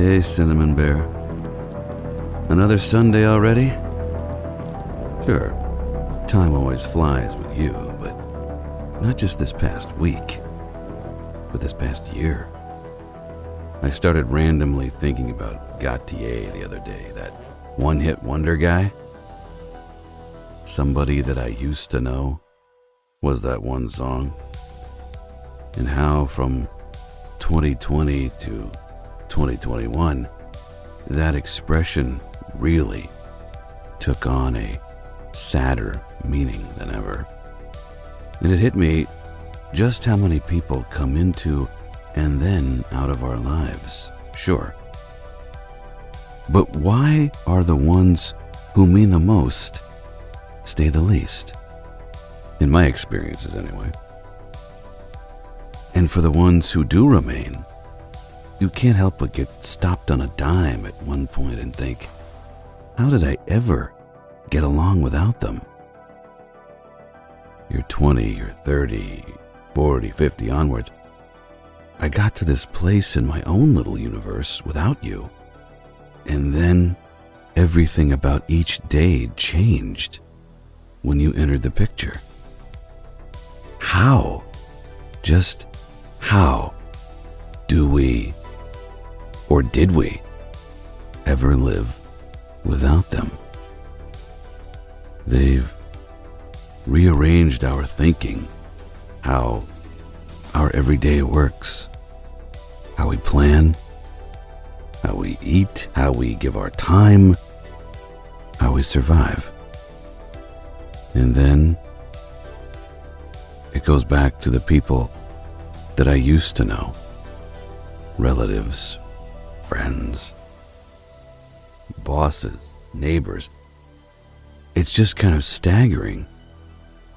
Hey, Cinnamon Bear. Another Sunday already? Sure, time always flies with you, but not just this past week, but this past year. I started randomly thinking about Gautier the other day, that one-hit wonder guy. Somebody that I used to know was that one song. And how from 2020 to 2021, that expression really took on a sadder meaning than ever. And it hit me just how many people come into and then out of our lives, sure. But why are the ones who mean the most stay the least? In my experiences, anyway. And for the ones who do remain, you can't help but get stopped on a dime at one point and think, how did I ever get along without them? You're 20, you're 30, 40, 50 onwards. I got to this place in my own little universe without you. And then everything about each day changed when you entered the picture. How? Just how do we, or did we, ever live without them? They've rearranged our thinking, how our everyday works, how we plan, how we eat, how we give our time, how we survive. And then it goes back to the people that I used to know, relatives, friends, bosses, neighbors. It's just kind of staggering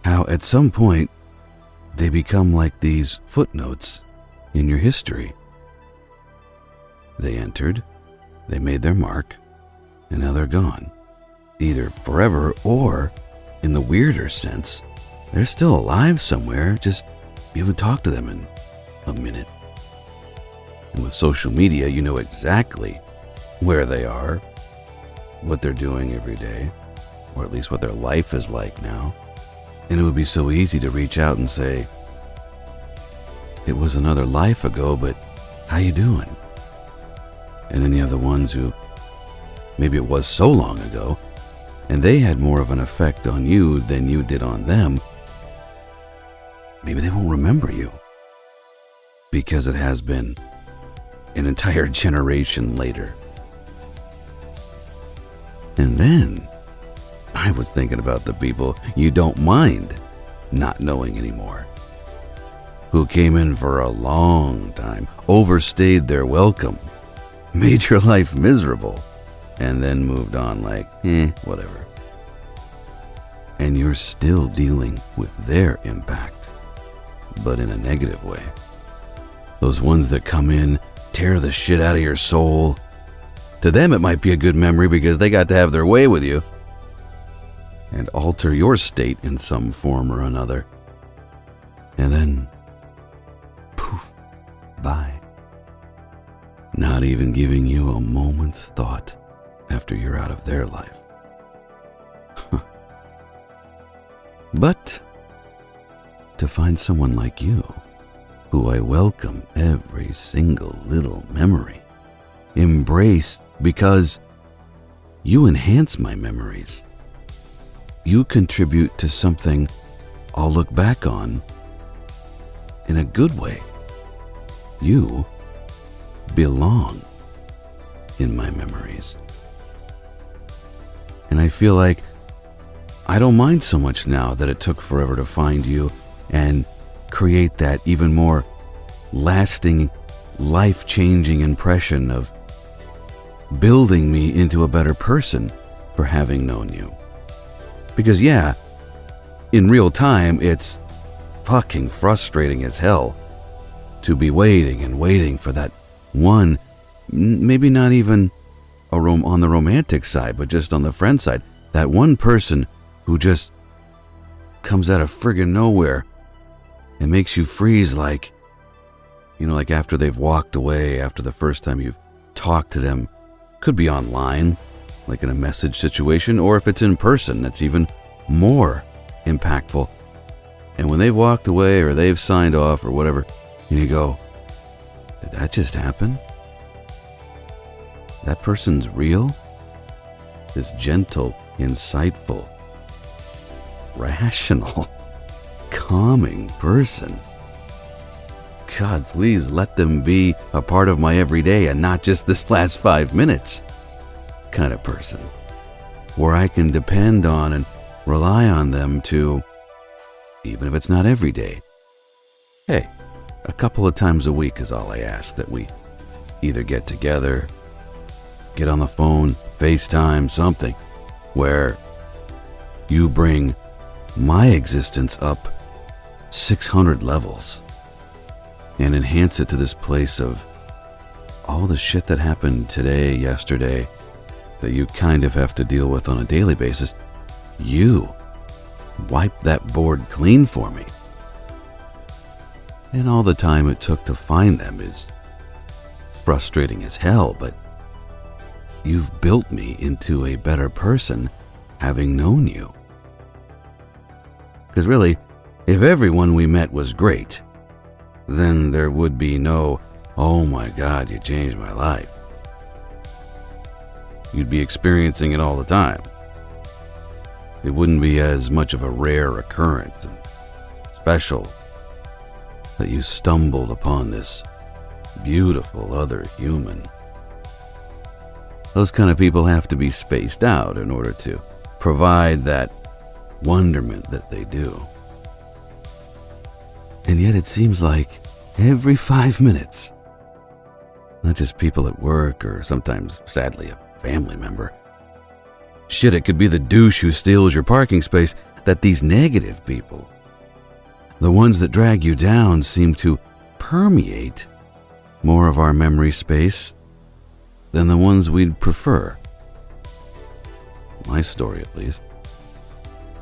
how at some point they become like these footnotes in your history. They entered, they made their mark, and now they're gone. Either forever or, in the weirder sense, they're still alive somewhere, just you haven't talked to them in a minute. And with social media, you know exactly where they are, what they're doing every day, or at least what their life is like now. And it would be so easy to reach out and say, it was another life ago, but how you doing? And then you have the ones who, maybe it was so long ago, and they had more of an effect on you than you did on them. Maybe they won't remember you because it has been an entire generation later. And then I was thinking about the people you don't mind not knowing anymore, who came in for a long time, overstayed their welcome, made your life miserable, and then moved on like, whatever. And you're still dealing with their impact, but in a negative way. Those ones that come in, tear the shit out of your soul. To them it might be a good memory because they got to have their way with you and alter your state in some form or another. And then, poof, bye. Not even giving you a moment's thought after you're out of their life. But to find someone like you, who I welcome every single little memory, embrace because you enhance my memories. You contribute to something I'll look back on in a good way. You belong in my memories. And I feel like I don't mind so much now that it took forever to find you and create that even more lasting, life-changing impression of building me into a better person for having known you. Because yeah, in real time, it's fucking frustrating as hell to be waiting and waiting for that one, maybe not even on the romantic side, but just on the friend side, that one person who just comes out of friggin' nowhere and makes you freeze like, like after they've walked away after the first time you've talk to them. Could be online, like in a message situation, or if it's in person, that's even more impactful. And when they've walked away or they've signed off or whatever, and you go, did that just happen? That person's real? This gentle, insightful, rational, calming person. God, please let them be a part of my everyday and not just this last 5 minutes kind of person, where I can depend on and rely on them to, even if it's not every day. Hey, a couple of times a week is all I ask, that we either get together, get on the phone, FaceTime, something, where you bring my existence up 600 levels and enhance it to this place of all the shit that happened today, yesterday, that you kind of have to deal with on a daily basis. You wipe that board clean for me. And all the time it took to find them is frustrating as hell, but you've built me into a better person having known you. Because really, if everyone we met was great, then there would be no, oh my God, you changed my life. You'd be experiencing it all the time. It wouldn't be as much of a rare occurrence and special that you stumbled upon this beautiful other human. Those kind of people have to be spaced out in order to provide that wonderment that they do. And yet it seems like every 5 minutes, not just people at work or sometimes, sadly, a family member. Shit, it could be the douche who steals your parking space, that these negative people, the ones that drag you down, seem to permeate more of our memory space than the ones we'd prefer. My story, at least.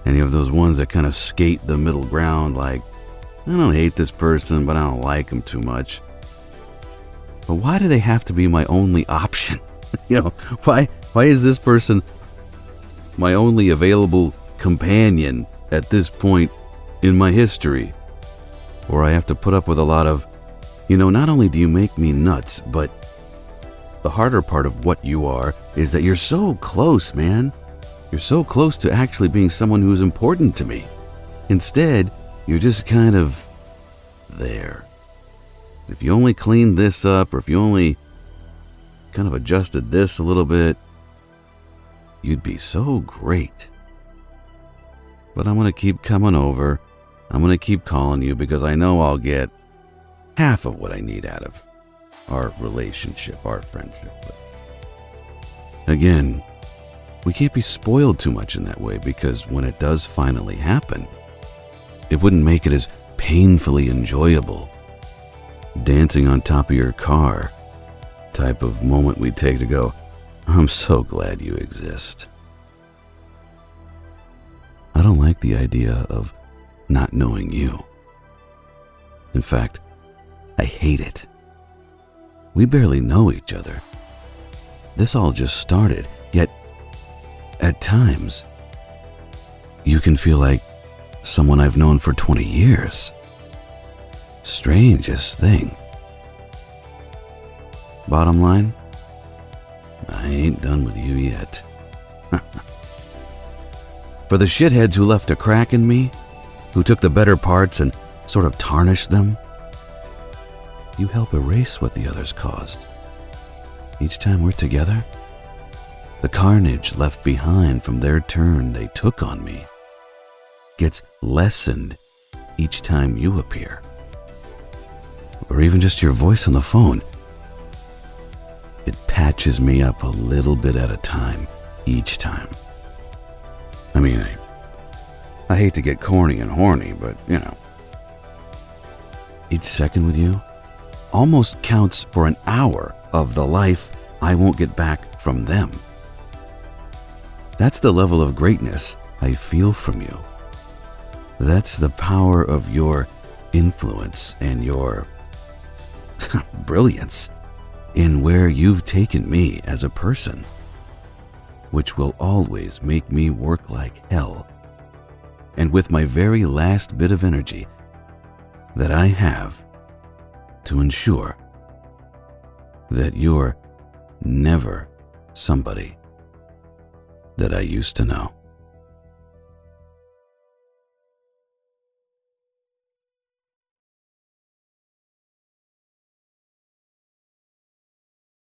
And you have those ones that kind of skate the middle ground, like, I don't hate this person, but I don't like him too much. But why do they have to be my only option? Why is this person my only available companion at this point in my history? Or I have to put up with a lot of, not only do you make me nuts, but the harder part of what you are is that you're so close, man. You're so close to actually being someone who's important to me. Instead, you're just kind of there. If you only cleaned this up, or if you only kind of adjusted this a little bit, you'd be so great. But I'm going to keep coming over. I'm going to keep calling you because I know I'll get half of what I need out of our relationship, our friendship. But again, we can't be spoiled too much in that way, because when it does finally happen, it wouldn't make it as painfully enjoyable. Dancing on top of your car type of moment we'd take to go, I'm so glad you exist. I don't like the idea of not knowing you. In fact, I hate it. We barely know each other. This all just started, yet at times, you can feel like someone I've known for 20 years. Strangest thing. Bottom line, I ain't done with you yet. For the shitheads who left a crack in me, who took the better parts and sort of tarnished them, you help erase what the others caused. Each time we're together, the carnage left behind from their turn they took on me gets lessened each time you appear. Or even just your voice on the phone. It patches me up a little bit at a time, each time. I mean, I hate to get corny and horny, but each second with you almost counts for an hour of the life I won't get back from them. That's the level of greatness I feel from you. That's the power of your influence and your brilliance in where you've taken me as a person, which will always make me work like hell, and with my very last bit of energy that I have to ensure that you're never somebody that I used to know.